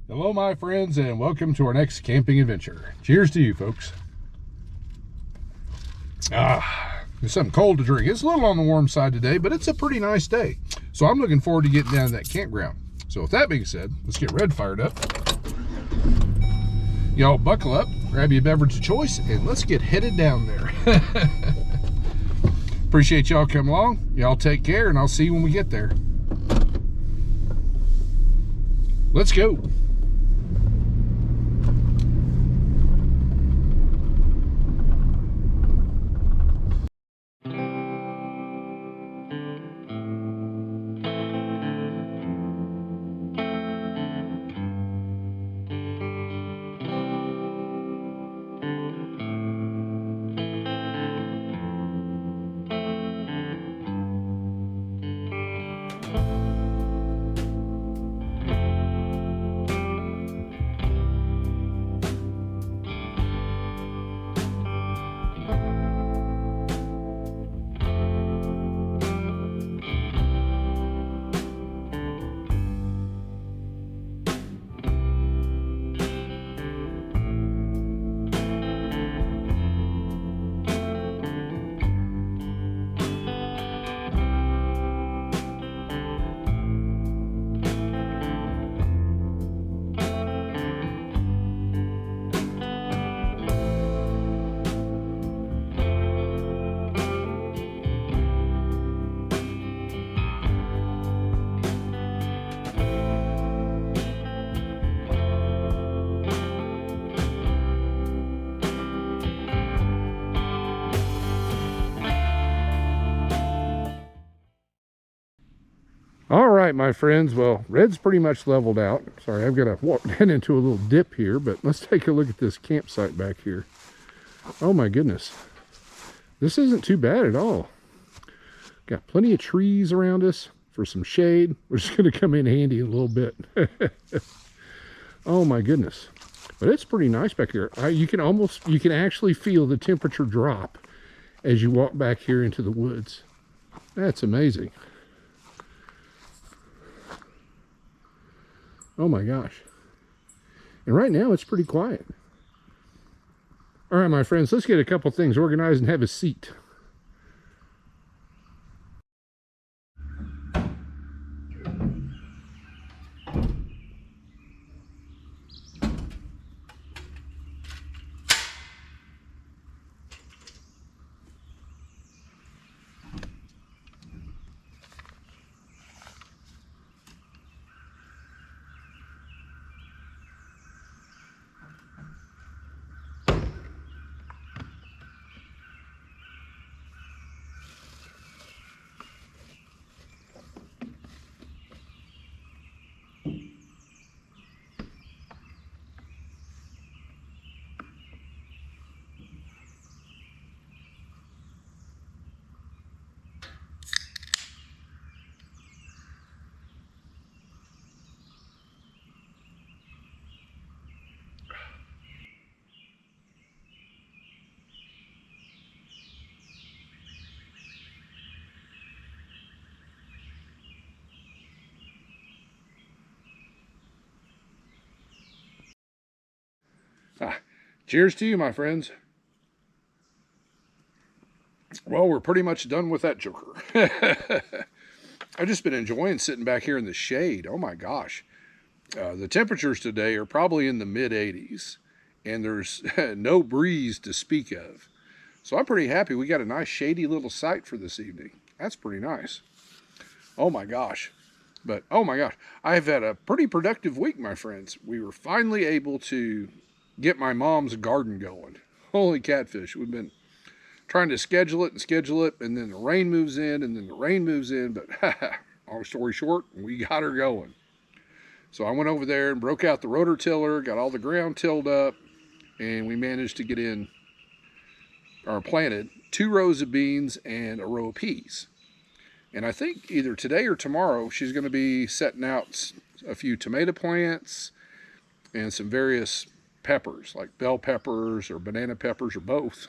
Hello, my friends, and welcome to our next camping adventure. Cheers to you, folks. There's something cold to drink. It's a little on the warm side today, but it's a pretty nice day. So I'm looking forward to getting down to that campground. So with that being said, let's get Red fired up. Y'all buckle up, grab your beverage of choice, and let's get headed down there. Appreciate y'all coming along. Y'all take care, and I'll see you when we get there. Let's go. All right, my friends. Well, Red's pretty much leveled out. Sorry, I've got to walk down into a little dip here, but let's take a look at this campsite back here. Oh my goodness. This isn't too bad at all. Got plenty of trees around us for some shade, which is going to come in handy a little bit. Oh my goodness. But it's pretty nice back here. You can actually feel the temperature drop as you walk back here into the woods. That's amazing. Oh my gosh. And right now it's pretty quiet. All right, my friends, let's get a couple things organized and have a seat. Cheers to you, my friends. Well, we're pretty much done with that joker. I've just been enjoying sitting back here in the shade. Oh my gosh. The temperatures today are probably in the mid-80s, and there's no breeze to speak of. So I'm pretty happy we got a nice shady little site for this evening. That's pretty nice. Oh my gosh. But oh my gosh, I've had a pretty productive week, my friends. We were finally able to get my mom's garden going. Holy catfish. We've been trying to schedule it, and then the rain moves in, but long story short, we got her going. So I went over there and broke out the rotor tiller, got all the ground tilled up, and we managed to get in, or planted, 2 rows of beans and a row of peas. And I think either today or tomorrow, she's going to be setting out a few tomato plants and some various peppers, like bell peppers or banana peppers or both.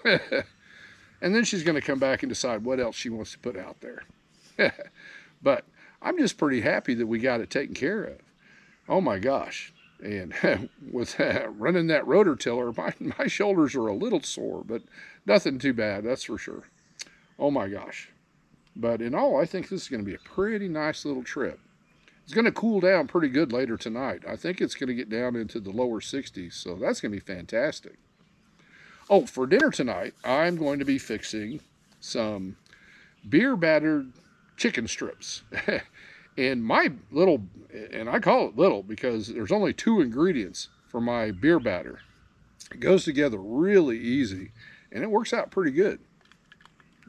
And then she's going to come back and decide what else she wants to put out there. But I'm just pretty happy that we got it taken care of. Oh my gosh. And with running that rotor tiller, my shoulders are a little sore, but nothing too bad, that's for sure. Oh my gosh. But in all, I think this is going to be a pretty nice little trip. It's going to cool down pretty good later tonight. I think it's going to get down into the lower 60s, so that's going to be fantastic. Oh, for dinner tonight, I'm going to be fixing some beer battered chicken strips. And my little, and I call it little because there's only 2 ingredients for my beer batter. It goes together really easy, and it works out pretty good.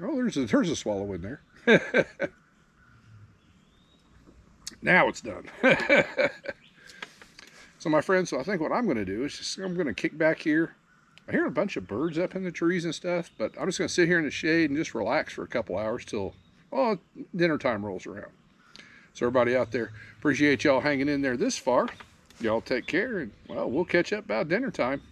Oh, there's a swallow in there. Now it's done. So my friends, so I think what I'm going to do is I'm going to kick back here. I hear a bunch of birds up in the trees and stuff, but I'm just going to sit here in the shade and just relax for a couple hours till, well, dinner time rolls around. So everybody out there, appreciate y'all hanging in there this far. Y'all take care, and, well, we'll catch up about dinner time.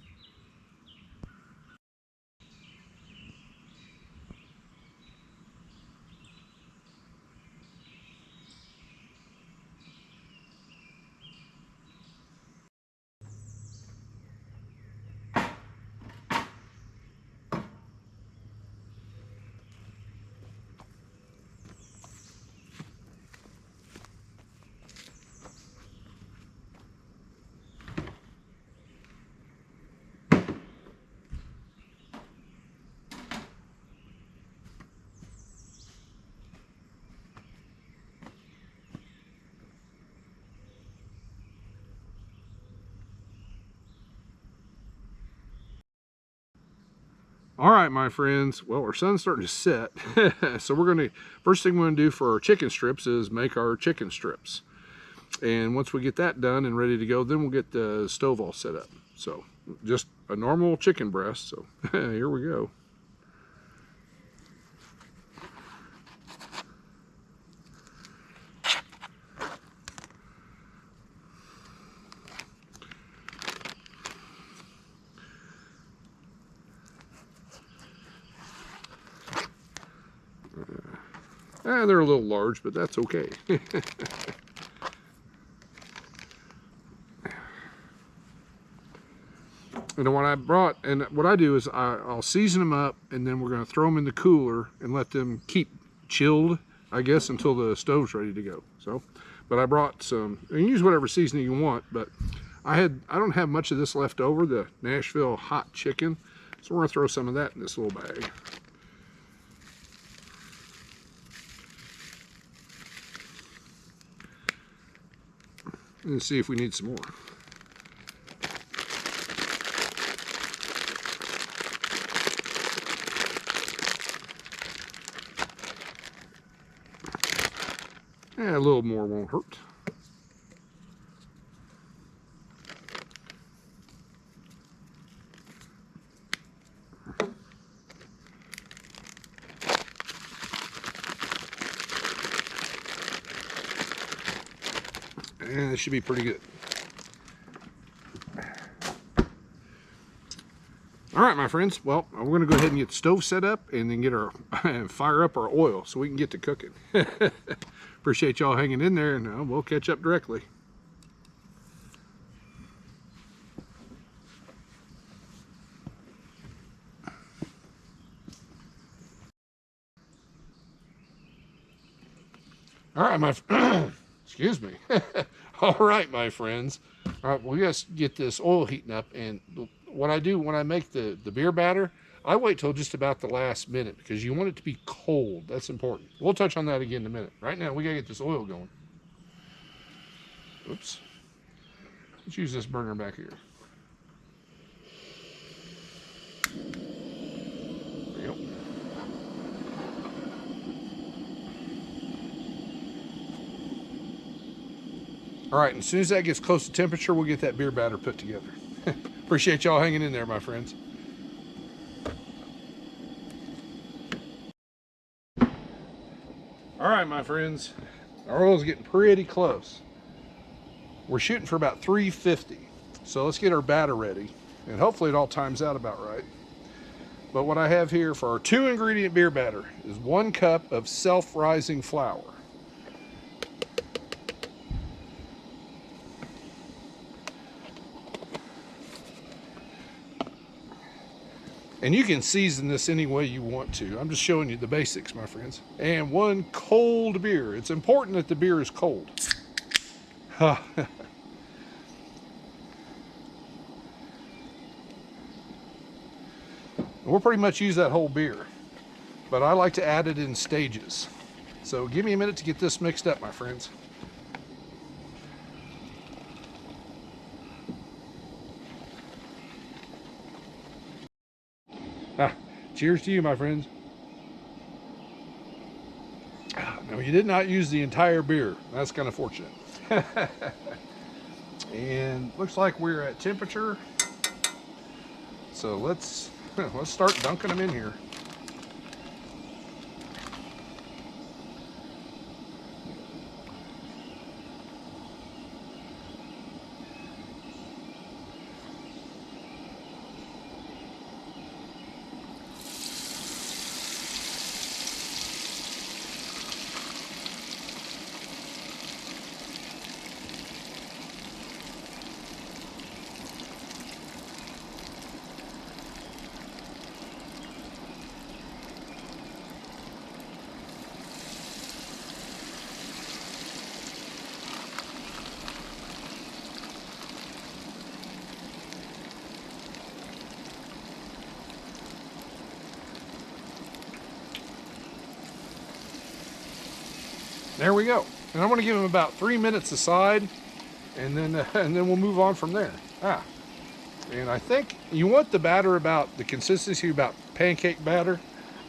All right, my friends. Well, our sun's starting to set. So first thing we're gonna do for our chicken strips is make our chicken strips. And once we get that done and ready to go, then we'll get the stove all set up. So just a normal chicken breast. So here we go. They're a little large, but that's okay. And what I do is I'll season them up, and then we're going to throw them in the cooler and let them keep chilled, I guess, until the stove's ready to go. So, but I brought some. You can use whatever seasoning you want, but I don't have much of this left over, the Nashville hot chicken, so we're going to throw some of that in this little bag. And see if we need some more. A little more won't hurt. And it should be pretty good. All right, my friends. Well, we're going to go ahead and get the stove set up and then get our fire up our oil so we can get to cooking. Appreciate y'all hanging in there, and we'll catch up directly. All right, excuse me. All right, my friends. All right, we got to get this oil heating up, and what I do when I make the beer batter, I wait till just about the last minute because you want it to be cold. That's important. We'll touch on that again in a minute. Right now, we got to get this oil going. Oops. Let's use this burner back here. There you go. All right, and as soon as that gets close to temperature, we'll get that beer batter put together. Appreciate y'all hanging in there, my friends. All right, my friends, our oil's getting pretty close. We're shooting for about 350. So let's get our batter ready, and hopefully it all times out about right. But what I have here for our 2-ingredient beer batter is 1 cup of self-rising flour. And you can season this any way you want to. I'm just showing you the basics, my friends. And one cold beer. It's important that the beer is cold. We'll pretty much use that whole beer, but I like to add it in stages. So give me a minute to get this mixed up, my friends. Cheers to you, my friends. No, you did not use the entire beer. That's kind of fortunate. And looks like we're at temperature. So let's start dunking them in here. There we go. And I'm going to give them about 3 minutes aside, and then we'll move on from there. And I think you want the batter about the consistency about pancake batter.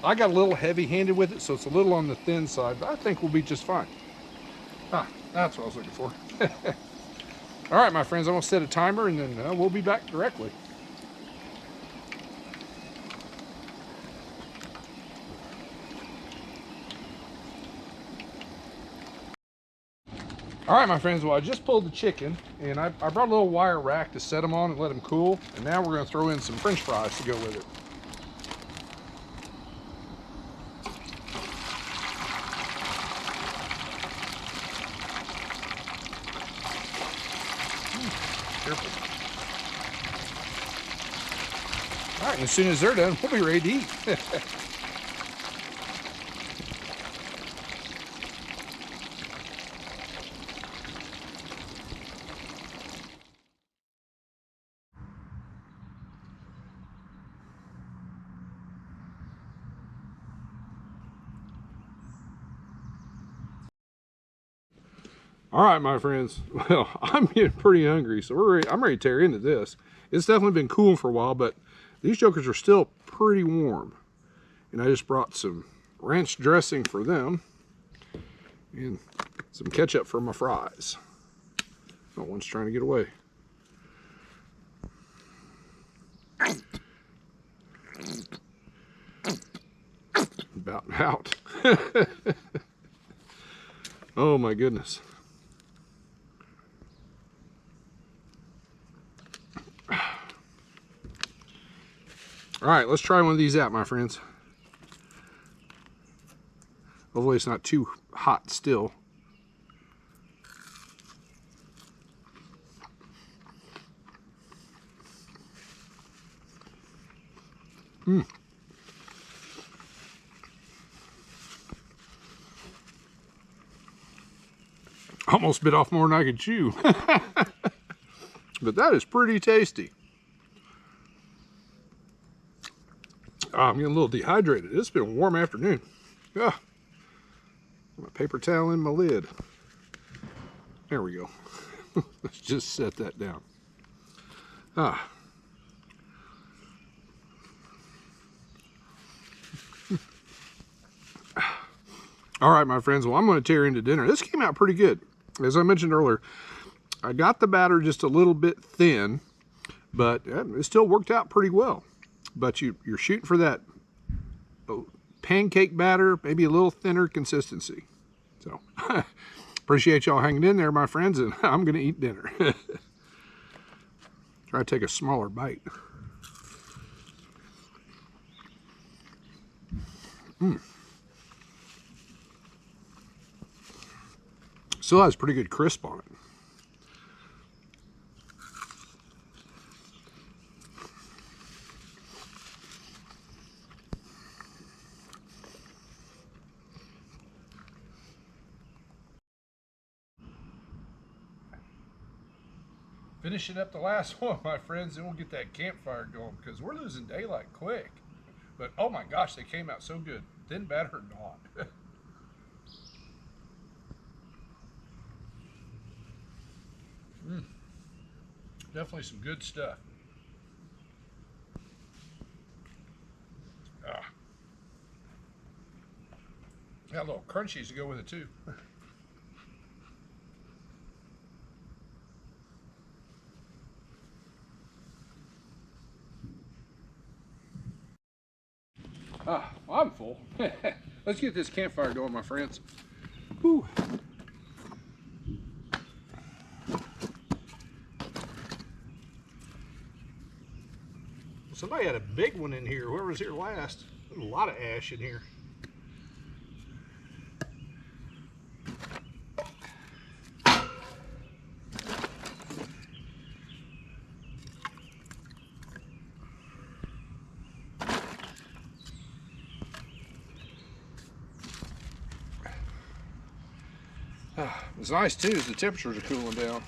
I got a little heavy-handed with it, so it's a little on the thin side, but I think we'll be just fine. That's what I was looking for. All right, my friends, I'm going to set a timer, and then we'll be back directly. All right, my friends, well, I just pulled the chicken, and I brought a little wire rack to set them on and let them cool, and now we're going to throw in some French fries to go with it. Careful. All right, and as soon as they're done, we'll be ready to eat. All right, my friends. Well, I'm getting pretty hungry, so I'm ready to tear into this. It's definitely been cooling for a while, but these jokers are still pretty warm. And I just brought some ranch dressing for them and some ketchup for my fries. Oh, one's trying to get away. About out. Oh my goodness. All right, let's try one of these out, my friends. Hopefully it's not too hot still. Almost bit off more than I could chew. But that is pretty tasty. I'm getting a little dehydrated. It's been a warm afternoon. My paper towel in my lid. There we go. Let's just set that down. All right, my friends. Well, I'm going to tear into dinner. This came out pretty good. As I mentioned earlier, I got the batter just a little bit thin, but it still worked out pretty well. But you're shooting for that pancake batter, maybe a little thinner consistency. So appreciate y'all hanging in there, my friends, and I'm going to eat dinner. Try to take a smaller bite. Still has pretty good crisp on it. Finishing up the last one, my friends, and we'll get that campfire going because we're losing daylight quick. But oh my gosh, they came out so good. Thin, battered, or not. Definitely some good stuff. Ah, got a little crunchies to go with it too. Well, I'm full. Let's get this campfire going, my friends. Whew. Somebody had a big one in here. Whoever was here last, there's a lot of ash in here. It's nice too as the temperatures are cooling down.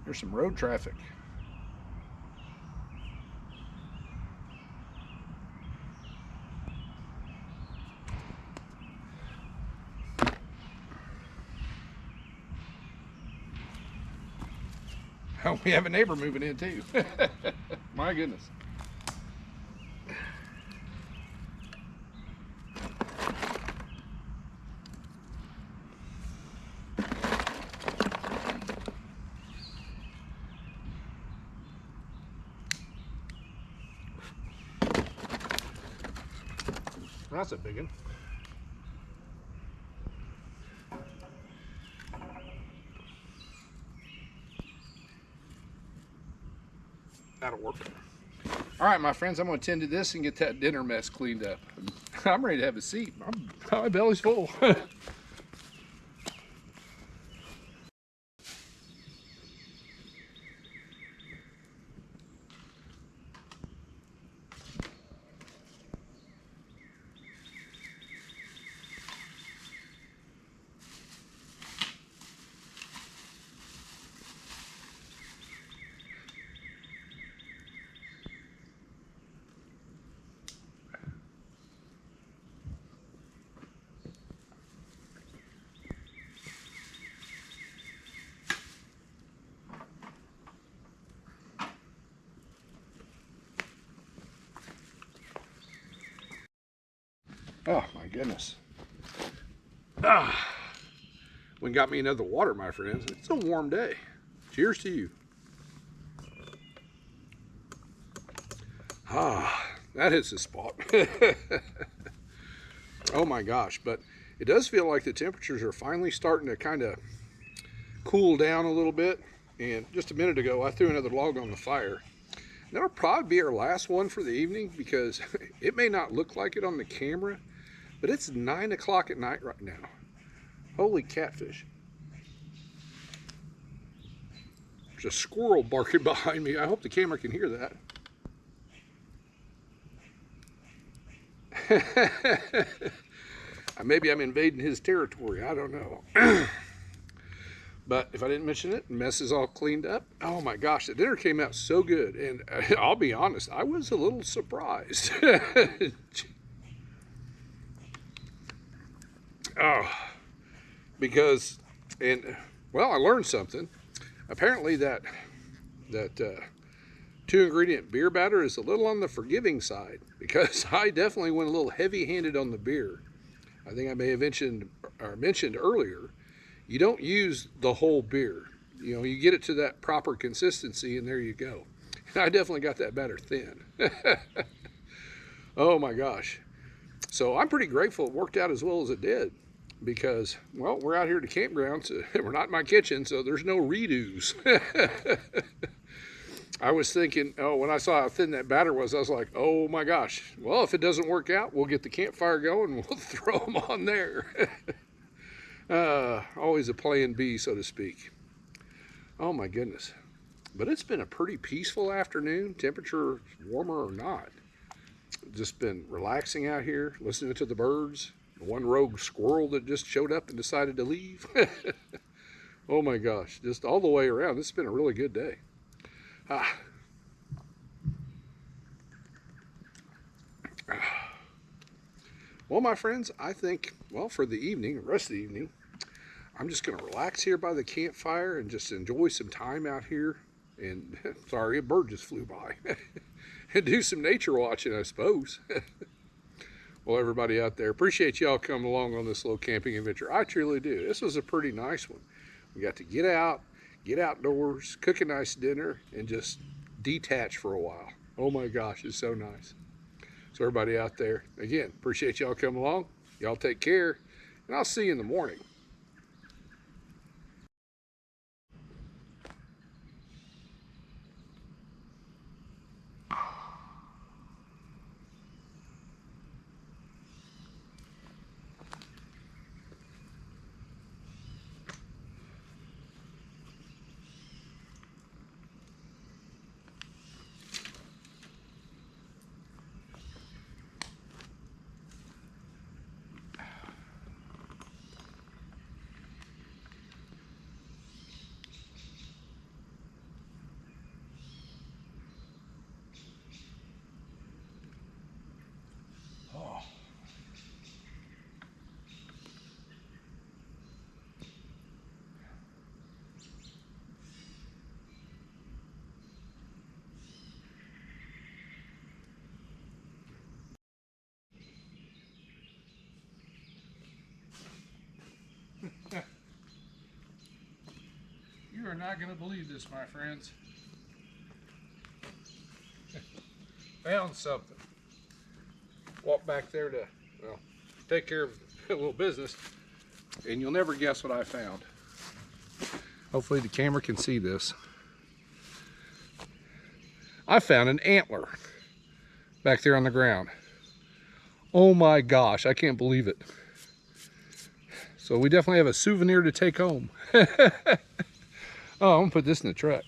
There's some road traffic. Oh, we have a neighbor moving in too. My goodness. That's a big one. That'll work. All right, my friends, I'm going to tend to this and get that dinner mess cleaned up. I'm ready to have a seat. My belly's full. Oh my goodness. We got me another water, my friends. It's a warm day. Cheers to you. That hits the spot. Oh my gosh, but it does feel like the temperatures are finally starting to kind of cool down a little bit. And just a minute ago, I threw another log on the fire. That'll probably be our last one for the evening because it may not look like it on the camera, but it's 9 o'clock at night right now. Holy catfish. There's a squirrel barking behind me. I hope the camera can hear that. Maybe I'm invading his territory. I don't know. But if I didn't mention it, the mess is all cleaned up. Oh my gosh, the dinner came out so good. And I'll be honest, I was a little surprised. Oh, because, well, I learned something. Apparently that 2-ingredient beer batter is a little on the forgiving side because I definitely went a little heavy-handed on the beer. I think I may have mentioned earlier, you don't use the whole beer. You know, you get it to that proper consistency and there you go. And I definitely got that batter thin. Oh my gosh. So I'm pretty grateful it worked out as well as it did. Because, well, we're out here at the campground, so we're not in my kitchen, so there's no redos. I was thinking, when I saw how thin that batter was, I was like, oh my gosh. Well, if it doesn't work out, we'll get the campfire going and we'll throw them on there. Always a plan B, so to speak. Oh my goodness. But it's been a pretty peaceful afternoon, temperature warmer or not. Just been relaxing out here, listening to the birds. One rogue squirrel that just showed up and decided to leave. Oh my gosh, just all the way around. This has been a really good day. Ah. Well, my friends, I think, well, for the evening, the rest of the evening, I'm just going to relax here by the campfire and just enjoy some time out here. And, sorry, a bird just flew by. And do some nature watching, I suppose. Well, everybody out there, appreciate y'all coming along on this little camping adventure. I truly do. This was a pretty nice one. We got to get out, get outdoors, cook a nice dinner, and just detach for a while. Oh my gosh, it's so nice. So everybody out there, again, appreciate y'all coming along. Y'all take care, and I'll see you in the morning. You are not going to believe this, my friends. Found something. Walk back there to, well, take care of a little business, and you'll never guess what I found. Hopefully the camera can see this. I found an antler back there on the ground. Oh my gosh, I can't believe it. So we definitely have a souvenir to take home. Oh, I'm gonna put this in the truck.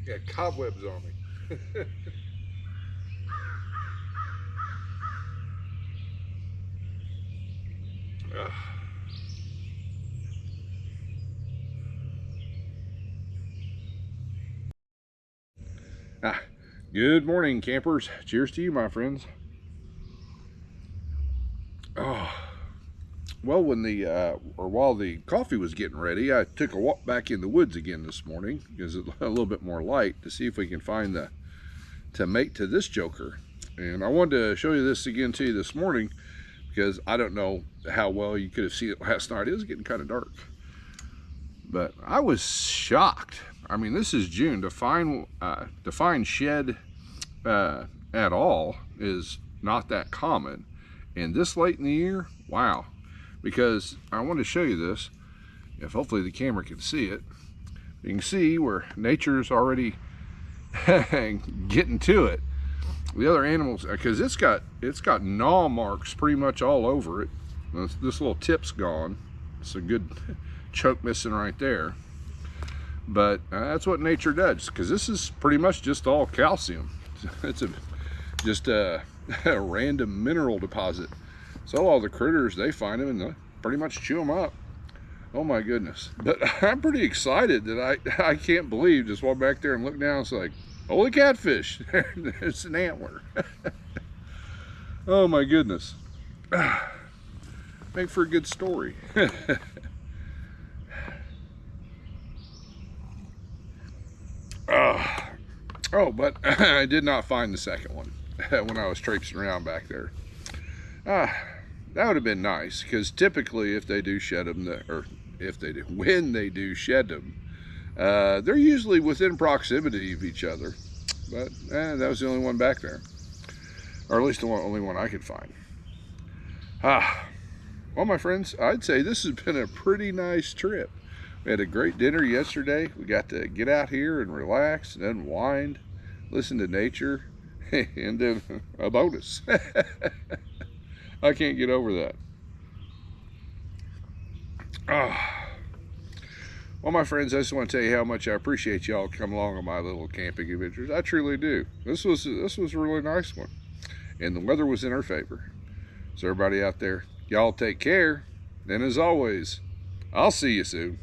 Got cobwebs on me. Good morning, campers. Cheers to you, my friends. Oh, well, while the coffee was getting ready, I took a walk back in the woods again this morning because it's a little bit more light to see if we can find to mate to this joker. And I wanted to show you this again to you this morning because I don't know how well you could have seen it last night. It was getting kind of dark, but I was shocked. I mean, this is June. To find shed at all is not that common, and this late in the year, wow. Because I want to show you this, if hopefully the camera can see it. You can see where nature's already getting to it. The other animals, because it's got gnaw marks pretty much all over it. This little tip's gone. It's a good choke missing right there. But that's what nature does, because this is pretty much just all calcium. It's just a random mineral deposit. So all the critters, they find them and they pretty much chew them up. Oh my goodness. But I'm pretty excited that I can't believe, just walk back there and look down, it's like, holy catfish, there's an antler. Oh my goodness. Make for a good story. Oh, but I did not find the second one when I was traipsing around back there. That would have been nice, because typically if they do shed them, when they do shed them, they're usually within proximity of each other. But that was the only one back there, or at least the only one I could find. Well, my friends, I'd say this has been a pretty nice trip. We had a great dinner yesterday. We got to get out here and relax and unwind, listen to nature, and then a bonus. I can't get over that. Well, my friends, I just want to tell you how much I appreciate y'all coming along on my little camping adventures. I truly do. This was a really nice one, and the weather was in our favor. So everybody out there, y'all take care. And as always, I'll see you soon.